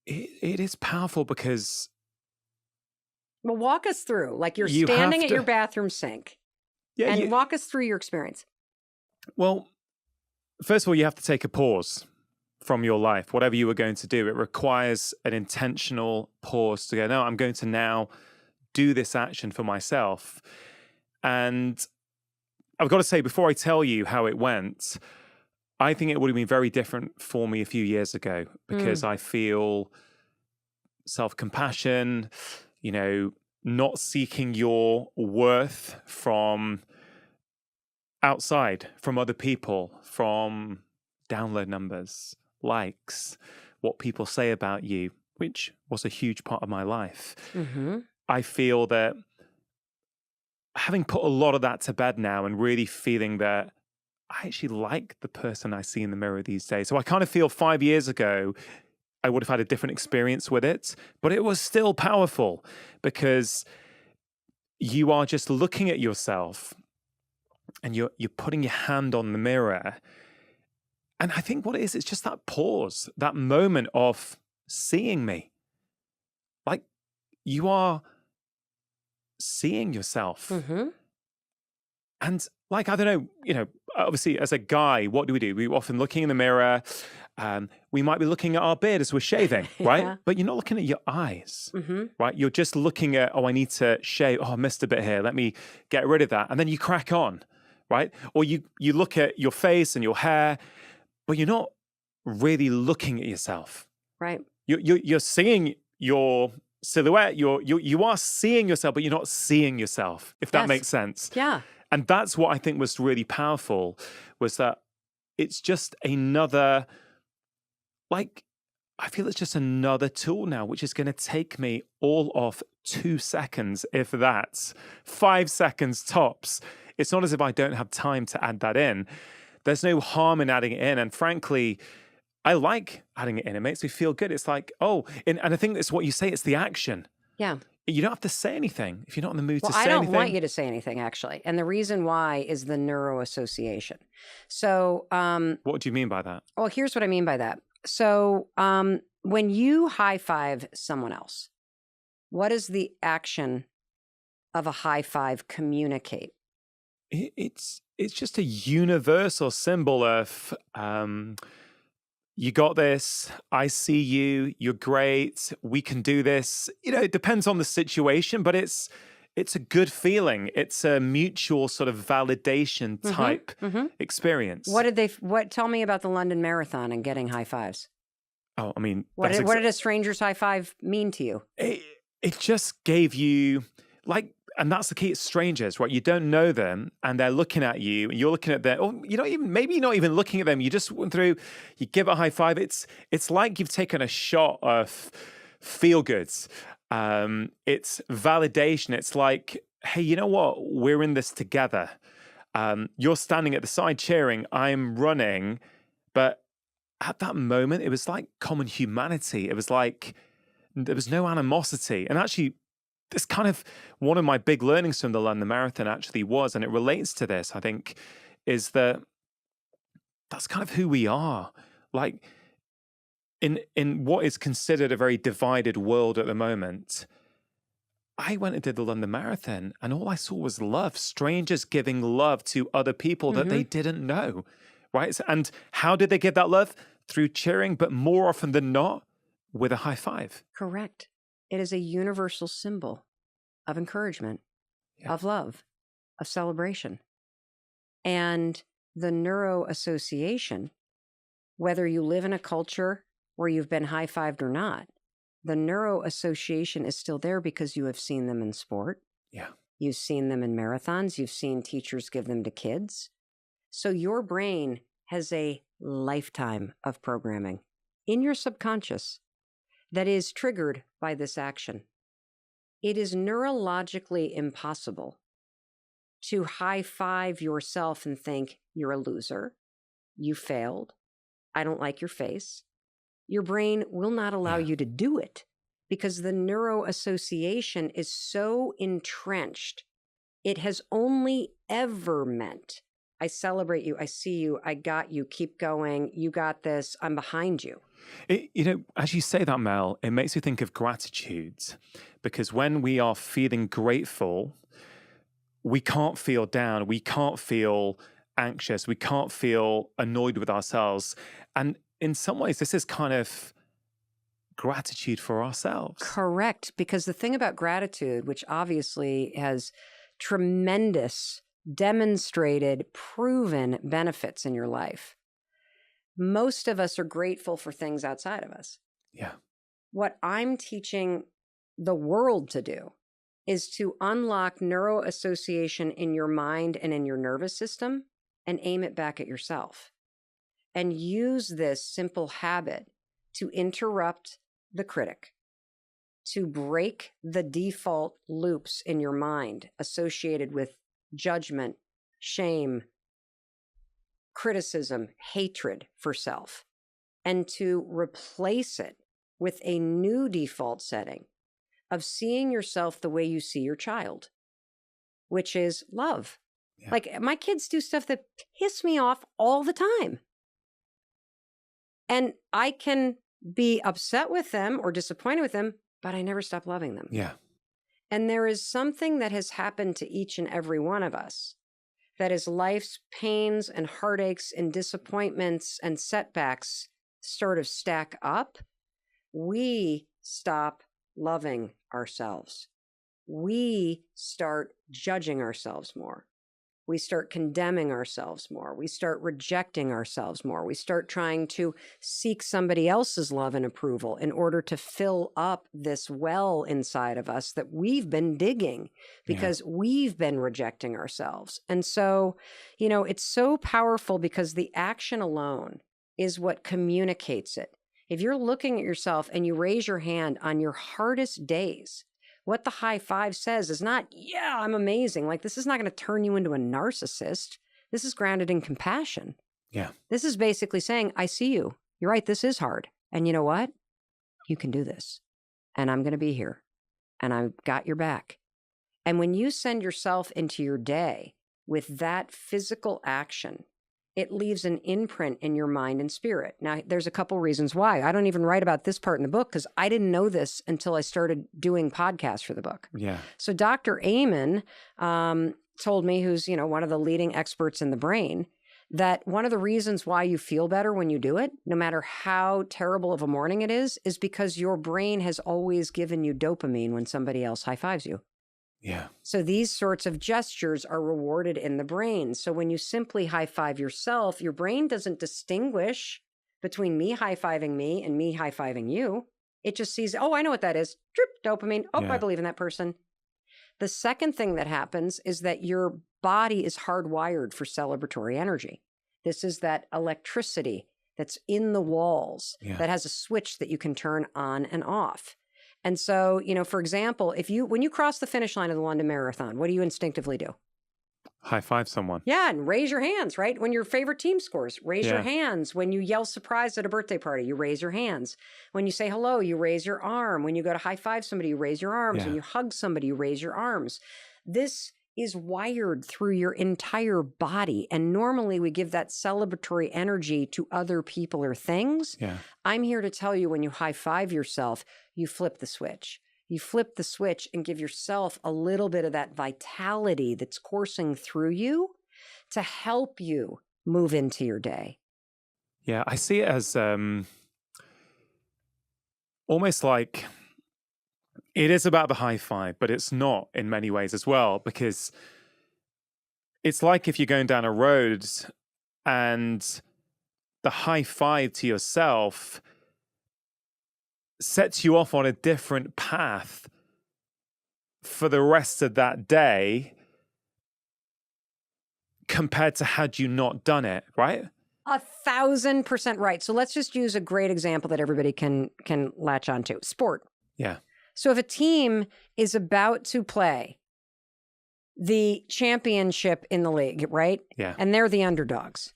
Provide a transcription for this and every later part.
it is powerful because Well, walk us through, like you're you standing have at your to, bathroom sink, yeah, and walk us through your experience. well, first of all, you have to take a pause from your life, whatever you were going to do. It requires an intentional pause to go, no, I'm going to now do this action for myself. And I've got to say, before I tell you how it went, I think it would have been very different for me a few years ago because I feel self-compassion, not seeking your worth from outside, from other people, from download numbers, likes, what people say about you, which was a huge part of my life. I feel that having put a lot of that to bed now and really feeling that I actually like the person I see in the mirror these days. So I kind of feel 5 years ago, I would have had a different experience with it, but it was still powerful because you are just looking at yourself and you're putting your hand on the mirror. And I think what it is, it's just that pause, that moment of seeing me. Like you are seeing yourself. And like, I don't know, obviously as a guy, what do? We're often looking in the mirror. We might be looking at our beard as we're shaving, right? But you're not looking at your eyes, right? You're just looking at, oh, I need to shave. Oh, I missed a bit here. Let me get rid of that. And then you crack on, right? Or you look at your face and your hair, but you're not really looking at yourself. Right. You're seeing your silhouette. You are seeing yourself, but you're not seeing yourself, if that makes sense. Yeah. And that's what I think was really powerful, was that it's just another, like, I feel it's just another tool now, which is going to take me all of 2 seconds, if that's 5 seconds tops. It's not as if I don't have time to add that in. There's no harm in adding it in. And frankly, I like adding it in. It makes me feel good. It's like, and I think it's what you say, it's the action. Yeah. You don't have to say anything if you're not in the mood to say I anything. don't want you to say anything, actually. And the reason why is the neuroassociation. So, what do you mean by that? Well, here's what I mean by that. So, when you high five someone else, what does the action of a high five communicate? It's just a universal symbol of, you got this, I see you, you're great, we can do this. It depends on the situation, but it's a good feeling. It's a mutual sort of validation type experience. Tell me about the London Marathon and getting high fives. Oh, I mean, what did a stranger's high five mean to you? It just gave you, like, and that's the key, it's strangers, right? You don't know them and they're looking at you and you're looking at them, or maybe you're not even looking at them. You just went through, you give a high five. It's like you've taken a shot of feel goods. It's validation. It's like, hey, you know what? We're in this together. You're standing at the side cheering, I'm running. But at that moment, it was like common humanity. It was like, there was no animosity. And actually, it's kind of one of my big learnings from the London Marathon actually was, and it relates to this, I think, is that that's kind of who we are. Like in what is considered a very divided world at the moment, I went and did the London Marathon and all I saw was love, strangers giving love to other people that they didn't know, right? And how did they give that love? Through cheering, but more often than not, with a high five. Correct. It is a universal symbol of encouragement, of love, of celebration. And the neuroassociation, whether you live in a culture where you've been high-fived or not, the neuroassociation is still there because you have seen them in sport. Yeah. You've seen them in marathons. You've seen teachers give them to kids. So your brain has a lifetime of programming in your subconscious that is triggered by this action. It is neurologically impossible to high five yourself and think you're a loser, you failed, I don't like your face. Your brain will not allow you to do it because the neuroassociation is so entrenched. It has only ever meant I celebrate you. I see you. I got you. Keep going. You got this. I'm behind you. As you say that, Mel, it makes me think of gratitude, because when we are feeling grateful, we can't feel down. We can't feel anxious. We can't feel annoyed with ourselves. And in some ways, this is kind of gratitude for ourselves. Correct. Because the thing about gratitude, which obviously has tremendous, demonstrated, proven benefits in your life, most of us are grateful for things outside of us. Yeah. What I'm teaching the world to do is to unlock neuroassociation in your mind and in your nervous system and aim it back at yourself. And use this simple habit to interrupt the critic, to break the default loops in your mind associated with judgment, shame, criticism, hatred for self, and to replace it with a new default setting of seeing yourself the way you see your child, which is love. Yeah. Like, my kids do stuff that piss me off all the time. And I can be upset with them or disappointed with them, but I never stop loving them. Yeah. And there is something that has happened to each and every one of us that as life's pains and heartaches and disappointments and setbacks sort of stack up, we stop loving ourselves. We start judging ourselves more. We start condemning ourselves more. We start rejecting ourselves more. We start trying to seek somebody else's love and approval in order to fill up this well inside of us that we've been digging because we've been rejecting ourselves. And so, it's so powerful because the action alone is what communicates it. If you're looking at yourself and you raise your hand on your hardest days, what the high five says is not, yeah, I'm amazing. Like, this is not going to turn you into a narcissist. This is grounded in compassion. Yeah. This is basically saying, I see you. You're right. This is hard. And you know what? You can do this. And I'm going to be here. And I've got your back. And when you send yourself into your day with that physical action, it leaves an imprint in your mind and spirit. Now, there's a couple reasons why. I don't even write about this part in the book because I didn't know this until I started doing podcasts for the book. Yeah. So Dr. Amen told me, who's, one of the leading experts in the brain, that one of the reasons why you feel better when you do it, no matter how terrible of a morning it is because your brain has always given you dopamine when somebody else high fives you. Yeah. So these sorts of gestures are rewarded in the brain. So when you simply high five yourself, your brain doesn't distinguish between me high fiving me and me high fiving you. It just sees, oh, I know what that is. Drip, dopamine. Oh, I believe in that person. The second thing that happens is that your body is hardwired for celebratory energy. This is that electricity that's in the walls that has a switch that you can turn on and off. And so, for example, when you cross the finish line of the London Marathon, what do you instinctively do? High five someone. Yeah, and raise your hands, right? When your favorite team scores, raise your hands. When you yell surprise at a birthday party, you raise your hands. When you say hello, you raise your arm. When you go to high five somebody, you raise your arms. When you hug somebody, you raise your arms. This is wired through your entire body. And normally we give that celebratory energy to other people or things. Yeah. I'm here to tell you, when you high five yourself, you flip the switch. You flip the switch and give yourself a little bit of that vitality that's coursing through you to help you move into your day. Yeah, I see it as almost like it is about the high five, but it's not in many ways as well, because it's like if you're going down a road and the high five to yourself sets you off on a different path for the rest of that day compared to had you not done it, right? 1,000% right. So let's just use a great example that everybody can latch onto. Sport. Yeah. So if a team is about to play the championship in the league, right? Yeah. And they're the underdogs.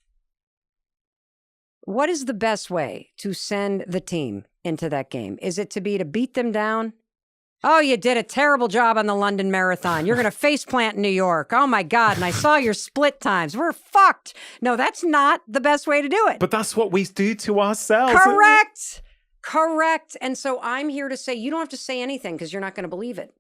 What is the best way to send the team into that game? Is it to beat them down? Oh, you did a terrible job on the London Marathon. You're going to face plant in New York. Oh my God. And I saw your split times. We're fucked. No, that's not the best way to do it. But that's what we do to ourselves. Correct. Correct. And so I'm here to say, you don't have to say anything because you're not going to believe it.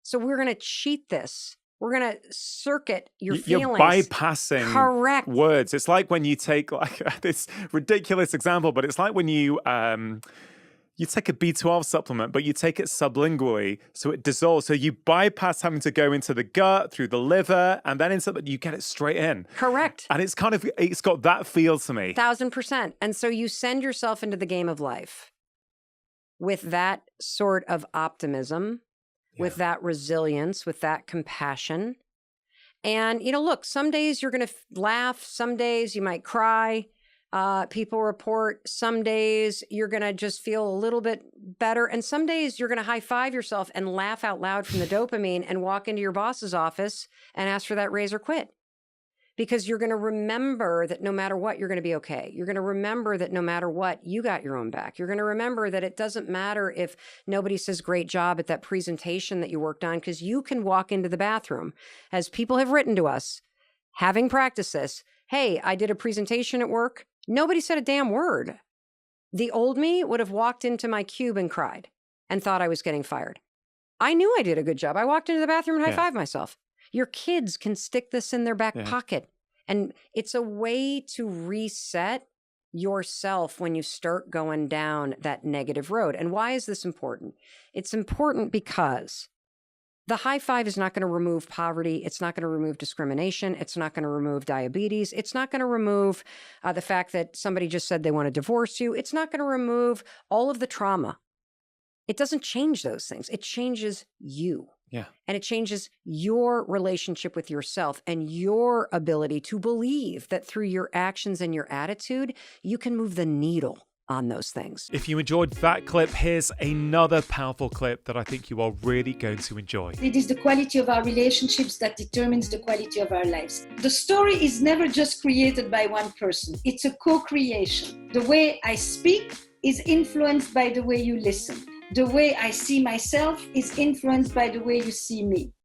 So we're going to cheat this. We're going to circuit your feelings. You're bypassing words. It's like when you take like this ridiculous example, but it's like when you take a B12 supplement, but you take it sublingually, so it dissolves. So you bypass having to go into the gut, through the liver, and then you get it straight in. Correct. And it's got that feel to me. 1000%. And so you send yourself into the game of life with that sort of optimism, with that resilience, with that compassion. And, look, some days you're going to laugh. Some days you might cry. People report some days you're going to just feel a little bit better. And some days you're going to high five yourself and laugh out loud from the dopamine and walk into your boss's office and ask for that raise or quit. Because you're going to remember that no matter what, you're going to be okay. You're going to remember that no matter what, you got your own back. You're going to remember that it doesn't matter if nobody says great job at that presentation that you worked on, because you can walk into the bathroom, as people have written to us, having practiced this. Hey, I did a presentation at work. Nobody said a damn word. The old me would have walked into my cube and cried and thought I was getting fired. I knew I did a good job. I walked into the bathroom and high-fived myself. Your kids can stick this in their back pocket. And it's a way to reset yourself when you start going down that negative road. And why is this important? It's important because the high five is not going to remove poverty. It's not going to remove discrimination. It's not going to remove diabetes. It's not going to remove the fact that somebody just said they want to divorce you. It's not going to remove all of the trauma. It doesn't change those things. It changes you. Yeah. And it changes your relationship with yourself and your ability to believe that through your actions and your attitude, you can move the needle on those things. If you enjoyed that clip, here's another powerful clip that I think you are really going to enjoy. It is the quality of our relationships that determines the quality of our lives. The story is never just created by one person. It's a co-creation. The way I speak is influenced by the way you listen. The way I see myself is influenced by the way you see me.